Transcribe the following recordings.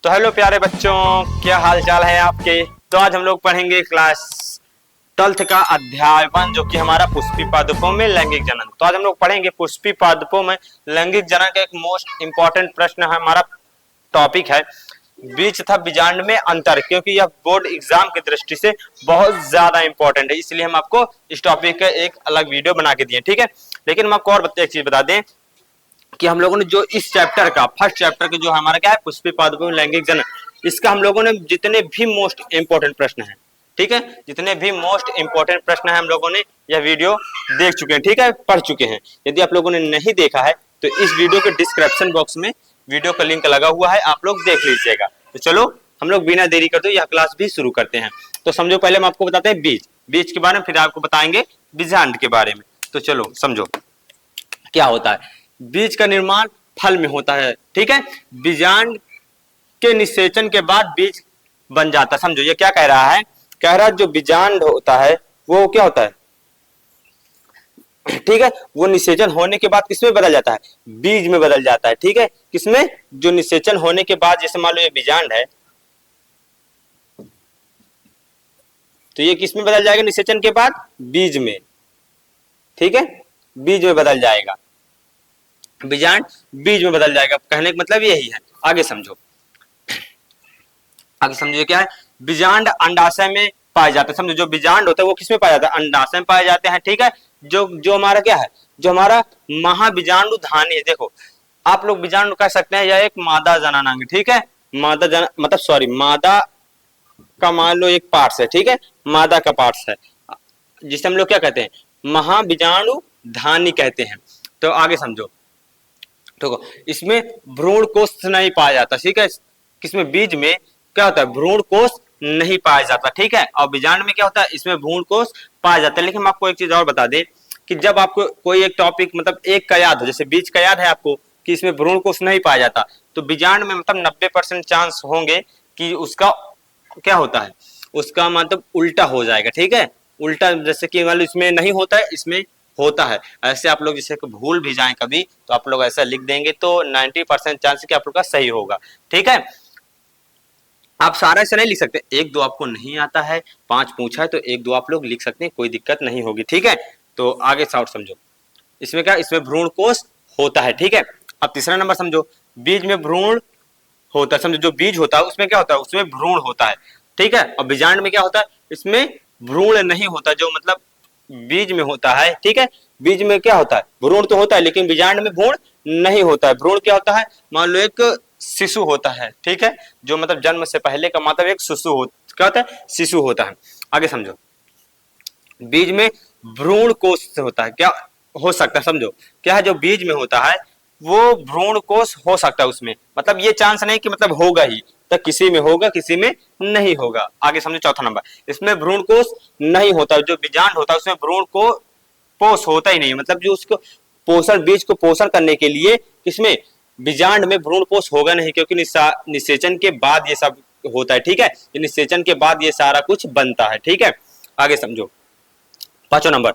तो हेलो प्यारे बच्चों, क्या हाल चाल है आपके। तो आज हम लोग पढ़ेंगे क्लास 12th का अध्याय 1 जो कि हमारा पुष्पी पादपों में लैंगिक जनन। तो आज हम लोग पढ़ेंगे पुष्पी पादपों में लैंगिक जनन का एक मोस्ट इंपॉर्टेंट प्रश्न है। हमारा टॉपिक है बीज तथा बीजांड में अंतर, क्योंकि यह बोर्ड एग्जाम की दृष्टि से बहुत ज्यादा इंपॉर्टेंट है, इसलिए हम आपको इस टॉपिक का एक अलग वीडियो बना के दिए। ठीक है, लेकिन हम आपको और एक चीज बता दें कि हम लोगों ने जो इस चैप्टर का फर्स्ट चैप्टर के जो हमारा क्या है पुष्पी पादपों में लैंगिक जनन, इसका हम लोगों ने जितने भी मोस्ट इंपॉर्टेंट प्रश्न है, ठीक है, जितने भी मोस्ट इंपॉर्टेंट प्रश्न है हम लोगों ने यह वीडियो देख चुके हैं, ठीक है, पढ़ चुके हैं। यदि आप लोगों ने नहीं देखा है तो इस वीडियो के डिस्क्रिप्शन बॉक्स में वीडियो का लिंक लगा हुआ है, आप लोग देख लीजिएगा। तो चलो हम लोग बिना देरी करते यह क्लास भी शुरू करते हैं। तो समझो, पहले हम आपको बताते हैं बीज के बारे में, फिर आपको बताएंगे बीजांड के बारे में। तो चलो समझो क्या होता है। बीज का निर्माण फल में होता है, ठीक है। बीजांड के निषेचन के बाद बीज बन जाता है। समझो ये क्या कह रहा है, कह रहा है जो बीजांड होता है वो क्या होता है, ठीक है, वो निषेचन होने के बाद किसमें बदल जाता है, बीज में बदल जाता है। ठीक है, किसमें, जो निषेचन होने के बाद, जैसे मान लो ये बीजांड है तो ये किसमें बदल जाएगा, निषेचन के बाद बीज में, ठीक है, बीज में बदल जाएगा, बीजांड बीज में बदल जाएगा। कहने का मतलब यही है। आगे समझो, आगे समझिए क्या है, बीजांड अंडाशय में पाए जाते हैं। समझो जो बीजांड होता है वो किसमें पाया जाता है, अंडाशय में पाए जाते हैं। ठीक है, जो हमारा क्या है, जो हमारा महाबीजांडु धानी है। देखो आप लोग बीजांड कह सकते हैं, यह एक मादा जननांग, ठीक है, मादा जन मतलब सॉरी मादा का मान लो एक पार्ट्स है, ठीक है, मादा का पार्ट्स है, जिसे हम लोग क्या कहते हैं, महाबीजाणु धानी कहते हैं। तो आगे समझो, देखो इसमें भ्रूण कोष नहीं पाया जाता, ठीक है, किसमें, बीज में क्या होता है, भ्रूण कोष नहीं पाया जाता, ठीक है। और बीजांड में क्या होता है, इसमें भ्रूण कोष पाया जाता है। लेकिन हम आपको एक चीज और बता दें कि जब आपको कोई एक टॉपिक मतलब एक का याद हो, जैसे बीज का याद है आपको कि इसमें भ्रूण कोष नहीं पाया जाता, तो बीजांड में मतलब 90% चांस होंगे कि उसका क्या होता है, उसका मतलब उल्टा हो जाएगा, ठीक है, उल्टा, जैसे कि मान लो इसमें नहीं होता है, इसमें होता है। ऐसे आप लोग जैसे भूल भी जाएं कभी तो आप लोग ऐसा लिख देंगे तो 90% चांस कि आप लोग का सही होगा, ठीक है। आप सारा ऐसे नहीं लिख सकते, एक दो आपको नहीं आता है, 5 पूछा है तो एक दो आप लोग लिख सकते हैं, कोई दिक्कत नहीं होगी, ठीक है। तो आगे शॉर्ट समझो, इसमें क्या, इसमें भ्रूण कोष होता है, ठीक है। अब तीसरा नंबर समझो, बीज में भ्रूण होता है। समझो जो बीज होता है उसमें क्या होता है, उसमें भ्रूण होता है, ठीक है। और बीजांड में क्या होता है, इसमें भ्रूण नहीं होता, जो मतलब बीज में होता है, ठीक है। बीज में क्या होता है, भ्रूण तो होता है, लेकिन बीजांड में भ्रूण नहीं होता है। भ्रूण क्या होता है, मान लो एक शिशु होता है, ठीक है, जो मतलब जन्म से पहले का मतलब एक शिशु क्या होता है, शिशु होता है। आगे समझो, बीज में भ्रूण कोष होता है, क्या हो सकता है, समझो क्या है, जो बीज में होता है वो भ्रूण कोष हो सकता है उसमें, मतलब ये चांस नहीं कि मतलब होगा ही, तो किसी में होगा किसी में नहीं होगा। आगे समझो चौथा नंबर, इसमें भ्रूण कोष नहीं होता, जो बीजांड होता है उसमें भ्रूण को पोष होता ही नहीं, मतलब जो उसको पोषण, बीज को पोषण करने के लिए इसमें बीजांड में भ्रूण पोष होगा नहीं, क्योंकि निषेचन के बाद ये सब होता है, ठीक है, निषेचन के बाद ये सारा कुछ बनता है, ठीक है। आगे समझो पांचवा नंबर,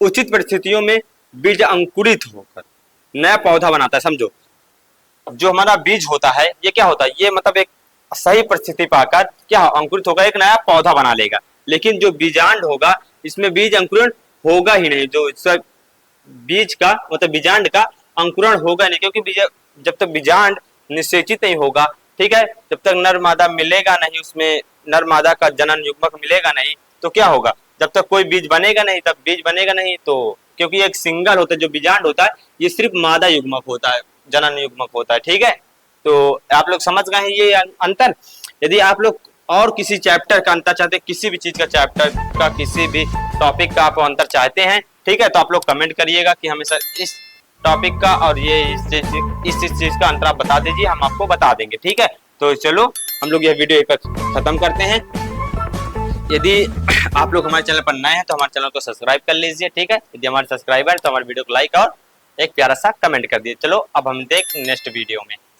उचित परिस्थितियों में बीज अंकुरित होकर नया पौधा बनाता है। समझो जो हमारा बीज होता है ये क्या होता है, ये मतलब एक सही परिस्थिति पाकर क्या अंकुरित होगा, एक नया पौधा बना लेगा। लेकिन जो बीजांड होगा इसमें बीज अंकुरण होगा ही नहीं, जो बीज का मतलब बीजांड का अंकुरण होगा नहीं, क्योंकि जब तक बीजांड निषेचित नहीं होगा, ठीक है, जब तक नर मादा मिलेगा नहीं, उसमें नर मादा का जनन युग्मक मिलेगा नहीं, तो क्या होगा, जब तक कोई बीज बनेगा नहीं तब बीज बनेगा नहीं। तो क्योंकि एक सिंगल होता है, जो बीजांड होता है ये सिर्फ मादा युग्मक होता है, जनन युग्मक होता है, ठीक है। तो आप लोग समझ गए हैं ये अंतर। यदि आप लोग और किसी चैप्टर का अंतर चाहते हैं, किसी भी चीज का चैप्टर का, किसी भी टॉपिक का आप अंतर चाहते हैं, ठीक है, तो आप लोग कमेंट करिएगा कि हमेशा इस टॉपिक का और ये इस चीज का अंतर आप बता दीजिए, हम आपको बता देंगे, ठीक है। तो चलो हम लोग यह वीडियो खत्म करते हैं। यदि आप लोग हमारे चैनल पर नए हैं तो हमारे चैनल को सब्सक्राइब कर लीजिए, ठीक है। यदि हमारे सब्सक्राइबर है तो हमारे वीडियो को लाइक और एक प्यारा सा कमेंट कर दिए। चलो अब हम देख नेक्स्ट वीडियो में।